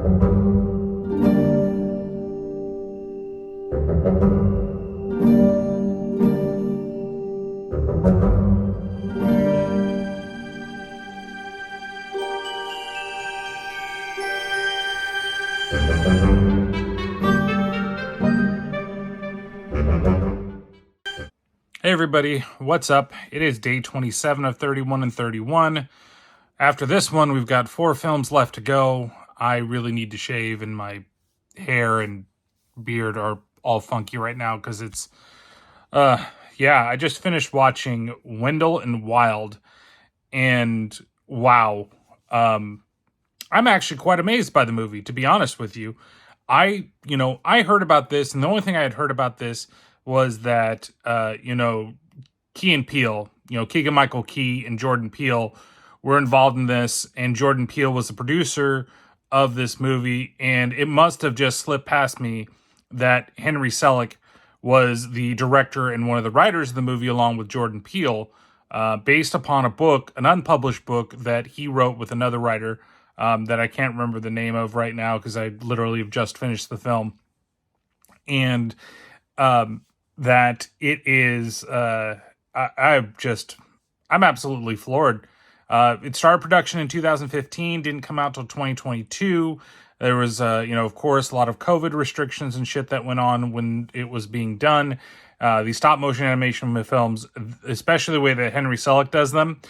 Hey everybody, what's up? It is day 27 of 31 and 31. After this one, we've got 4 films left to go. I really need to shave, and my hair and beard are all funky right now because it's, I just finished watching Wendell and Wild, and wow. I'm actually quite amazed by the movie, to be honest with you. I heard about this, and the only thing I had heard about this was that, Key and Peele, Keegan-Michael Key and Jordan Peele were involved in this, and Jordan Peele was the producer of this movie, and it must have just slipped past me that Henry Selick was the director and one of the writers of the movie along with Jordan Peele, based upon a book, an unpublished book that he wrote with another writer that I can't remember the name of right now because I literally have just finished the film. And that it is, I'm absolutely floored. It started production in 2015, didn't come out till 2022. There was, of course, a lot of COVID restrictions and shit that went on when it was being done. These stop motion animation films, especially the way that Henry Selick does them,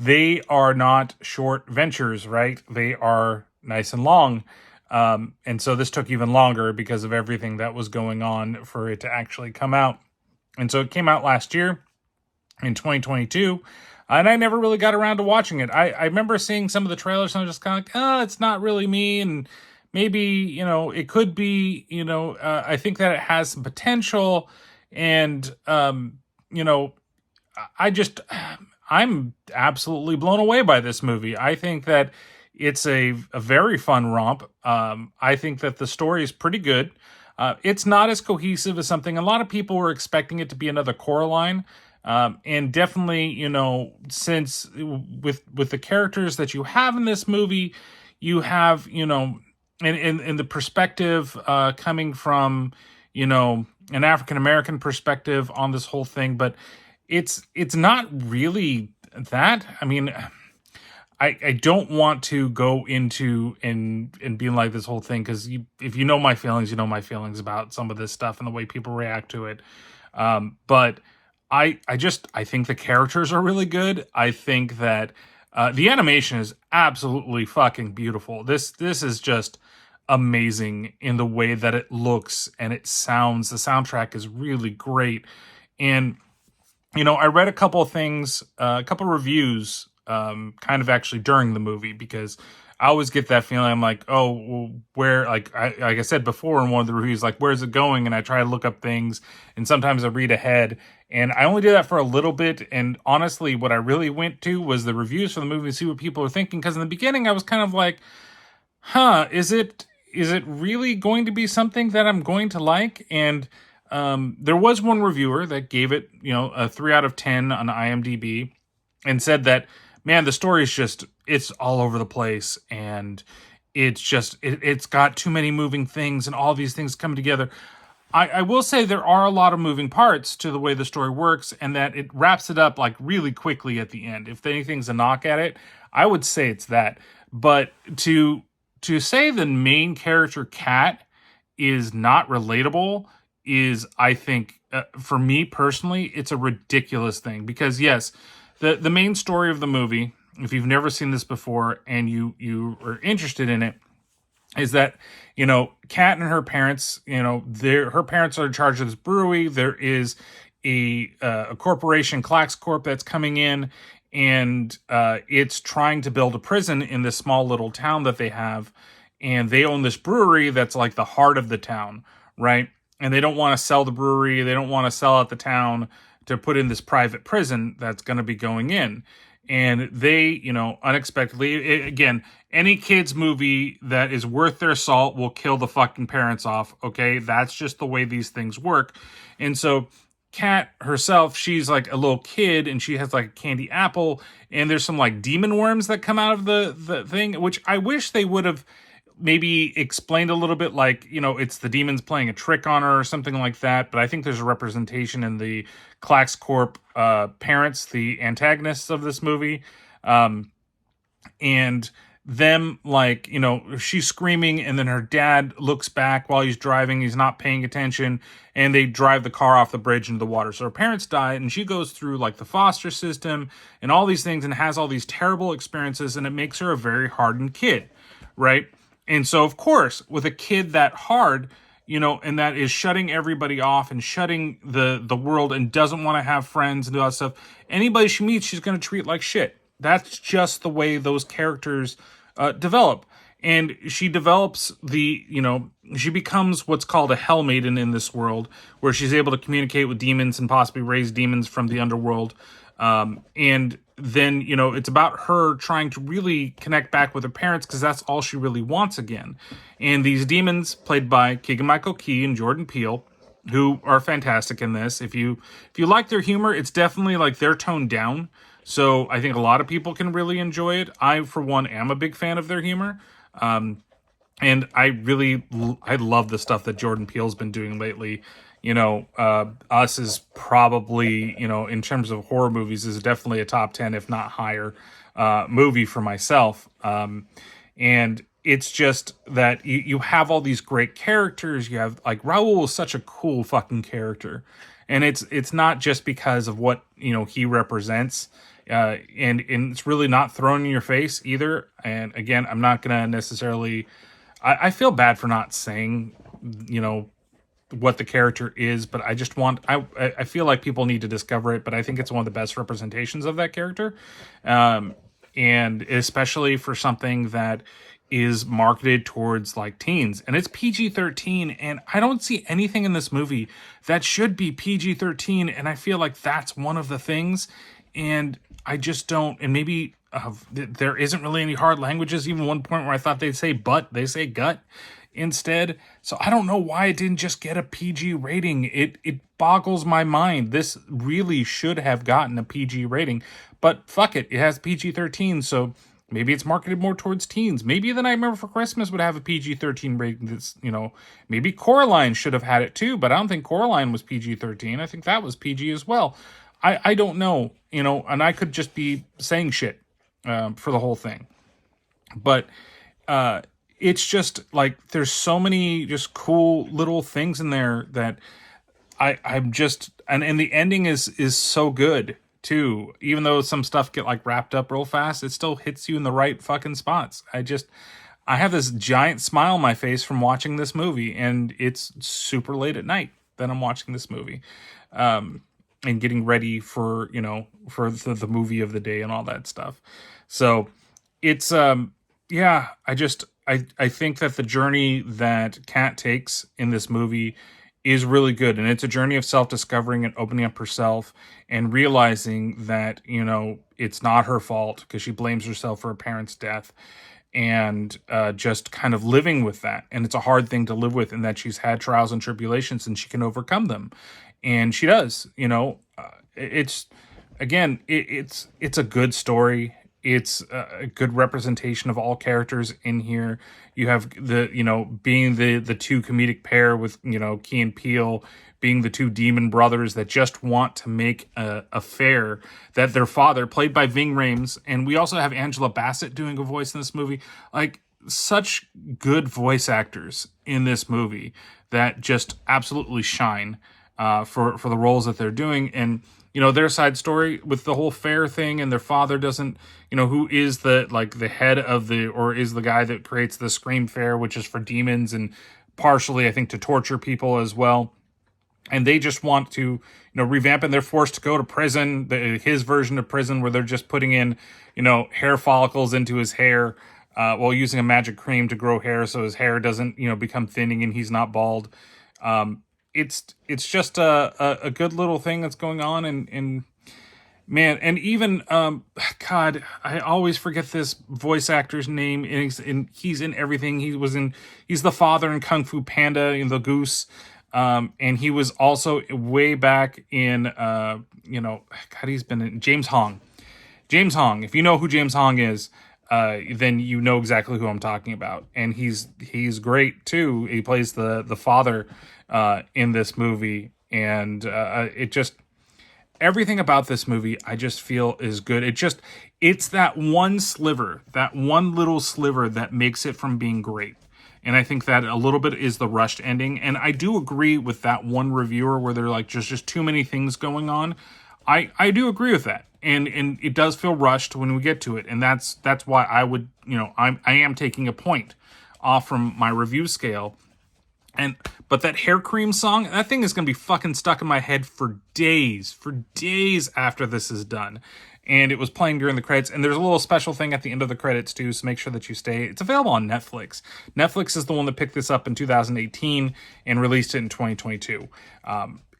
they are not short ventures, right? They are nice and long. And so this took even longer because of everything that was going on for it to actually come out. And so it came out last year in 2022. And I never really got around to watching it. I remember seeing some of the trailers and I was just kind of like, oh, it's not really me. And maybe, it could be, I think that it has some potential. And, I'm absolutely blown away by this movie. I think that it's a very fun romp. I think that the story is pretty good. It's not as cohesive as something. A lot of people were expecting it to be another Coraline. And definitely, since with the characters that you have in this movie, you have, in the perspective coming from, an African-American perspective on this whole thing, but it's not really that. I mean, I don't want to go into and being like this whole thing, because if you know my feelings, you know my feelings about some of this stuff and the way people react to it. But I think the characters are really good. I think that the animation is absolutely fucking beautiful. This is just amazing in the way that it looks and it sounds. The soundtrack is really great. And I read a couple of things, a couple of reviews, kind of actually during the movie, because I always get that feeling. I'm like, oh, well, where, like I said before in one of the reviews, like, where's it going? And I try to look up things, and sometimes I read ahead, and I only did that for a little bit. And honestly, what I really went to was the reviews for the movie to see what people are thinking. Because in the beginning, I was kind of like, is it really going to be something that I'm going to like? And there was one reviewer that gave it, a 3 out of 10 on IMDb, and said that, man, the story is just, it's all over the place, and it's just, it's got too many moving things, and all these things come together. I will say there are a lot of moving parts to the way the story works, and that it wraps it up like really quickly at the end. If anything's a knock at it, I would say it's that. But to say the main character, Kat, is not relatable is, I think, for me personally, it's a ridiculous thing. Because yes, the main story of the movie, if you've never seen this before and you are interested in it, is that, Kat and her parents, her parents are in charge of this brewery. There is a corporation, Clax Corp, that's coming in, and it's trying to build a prison in this small little town that they have. And they own this brewery that's like the heart of the town, right? And they don't want to sell the brewery. They don't want to sell out the town to put in this private prison that's going to be going in. And they, unexpectedly, again, any kids movie that is worth their salt will kill the fucking parents off, okay? That's just the way these things work. And so Kat herself, she's like a little kid, and she has like a candy apple, and there's some like demon worms that come out of the thing, which I wish they would have maybe explained a little bit, like, it's the demons playing a trick on her or something like that. But I think there's a representation in the Klax Corp parents, the antagonists of this movie. And them, like, she's screaming, and then her dad looks back while he's driving. He's not paying attention, and they drive the car off the bridge into the water. So her parents die, and she goes through, like, the foster system and all these things and has all these terrible experiences, and it makes her a very hardened kid, right? And so, of course, with a kid that hard, and that is shutting everybody off and shutting the world and doesn't want to have friends and all that stuff, anybody she meets, she's going to treat like shit. That's just the way those characters develop. And she develops she becomes what's called a Hell Maiden in this world, where she's able to communicate with demons and possibly raise demons from the underworld. And then, it's about her trying to really connect back with her parents, because that's all she really wants again. And these demons, played by Keegan-Michael Key and Jordan Peele, who are fantastic in this. If you like their humor, it's definitely like they're toned down. So I think a lot of people can really enjoy it. I, for one, am a big fan of their humor. And I love the stuff that Jordan Peele's been doing lately. Us is probably, in terms of horror movies, is definitely a top 10, if not higher, movie for myself. And it's just that you have all these great characters. You have, like, Raul is such a cool fucking character. And it's not just because of what, he represents. And it's really not thrown in your face either. And again, I'm not going to necessarily... I feel bad for not saying, what the character is, but I just want... I feel like people need to discover it, but I think it's one of the best representations of that character. And especially for something that is marketed towards, like, teens. And it's PG-13, and I don't see anything in this movie that should be PG-13, and I feel like that's one of the things. And I just don't... And maybe there isn't really any hard languages. Even one point where I thought they'd say butt, they say gut instead. So I don't know why it didn't just get a PG rating. It boggles my mind. This really should have gotten a PG rating. But fuck it, it has PG-13, so... Maybe it's marketed more towards teens. Maybe The Nightmare Before Christmas would have a PG-13 rating. That's, maybe Coraline should have had it too, but I don't think Coraline was PG-13. I think that was PG as well. I don't know, and I could just be saying shit for the whole thing. But it's just, like, there's so many just cool little things in there that I'm just... And the ending is so good, too. Even though some stuff get, like, wrapped up real fast, it still hits you in the right fucking spots. I have this giant smile on my face from watching this movie, and it's super late at night that I'm watching this movie, and getting ready for, for the movie of the day and all that stuff. So it's, yeah, I think that the journey that Kat takes in this movie is really good. And it's a journey of self-discovering and opening up herself and realizing that, it's not her fault, because she blames herself for her parents' death, and just kind of living with that. And it's a hard thing to live with, in that she's had trials and tribulations and she can overcome them. And she does, it's a good story. It's a good representation of all characters in here. You have being the two comedic pair with, Key and Peele, being the two demon brothers that just want to make a fair that their father, played by Ving Rhames, and we also have Angela Bassett doing a voice in this movie. Like, such good voice actors in this movie that just absolutely shine for the roles that they're doing. And their side story with the whole fair thing, and their father doesn't, who is the head of or is the guy that creates the Scream Fair, which is for demons and partially, I think, to torture people as well. And they just want to, revamp, and they're forced to go to prison, his version of prison, where they're just putting in, hair follicles into his hair, while using a magic cream to grow hair, so his hair doesn't, become thinning and he's not bald. It's just a good little thing that's going on, and man, and even God, I always forget this voice actor's name, and he's in everything. He's the father in Kung Fu Panda, in The Goose, and he was also way back in God, he's been in James Hong. If you know who James Hong is, then you know exactly who I'm talking about. And he's great too. He plays the father in this movie, and it just, everything about this movie I just feel is good. It's that one sliver, that one little sliver that makes it from being great. And I think that a little bit is the rushed ending. And I do agree with that one reviewer where they're like, just too many things going on. I do agree with that. And it does feel rushed when we get to it. And that's why I would, I am taking a point off from my review scale. But that hair cream song, that thing is going to be fucking stuck in my head for days after this is done. And it was playing during the credits, and there's a little special thing at the end of the credits too, so make sure that you stay. It's available on Netflix. Netflix is the one that picked this up in 2018 and released it in 2022.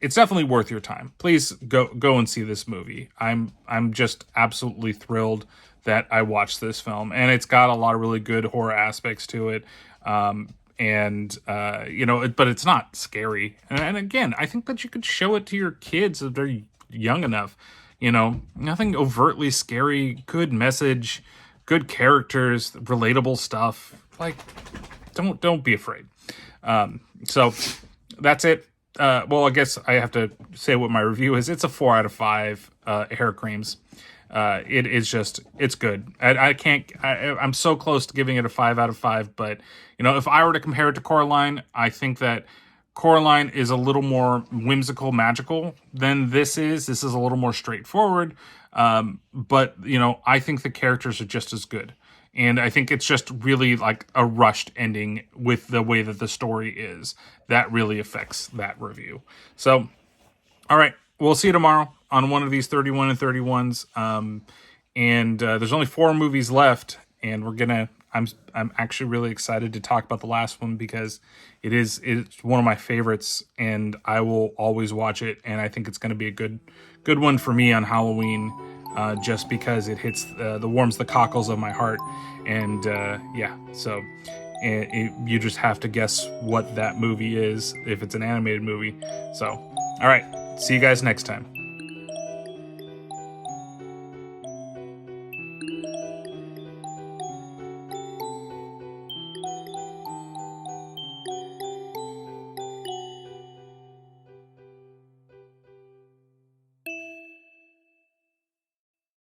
It's definitely worth your time. Please go and see this movie. I'm just absolutely thrilled that I watched this film, and it's got a lot of really good horror aspects to it. But it's not scary. And again, I think that you could show it to your kids if they're young enough. Nothing overtly scary, good message, good characters, relatable stuff. Like, don't be afraid. So that's it. Well, I guess I have to say what my review is. It's a 4 out of 5 hair creams. It is just, it's good. I'm so close to giving it a 5 out of 5, but if I were to compare it to Coraline, I think that Coraline is a little more whimsical, magical than this is. This is a little more straightforward. But I think the characters are just as good. And I think it's just really like a rushed ending with the way that the story is. That really affects that review. So, all right, we'll see you tomorrow on one of these 31 and 31s. There's only 4 movies left, and I'm actually really excited to talk about the last one because it's one of my favorites, and I will always watch it. And I think it's going to be a good one for me on Halloween, just because it hits warms the cockles of my heart. And so you just have to guess what that movie is if it's an animated movie. So, all right, see you guys next time.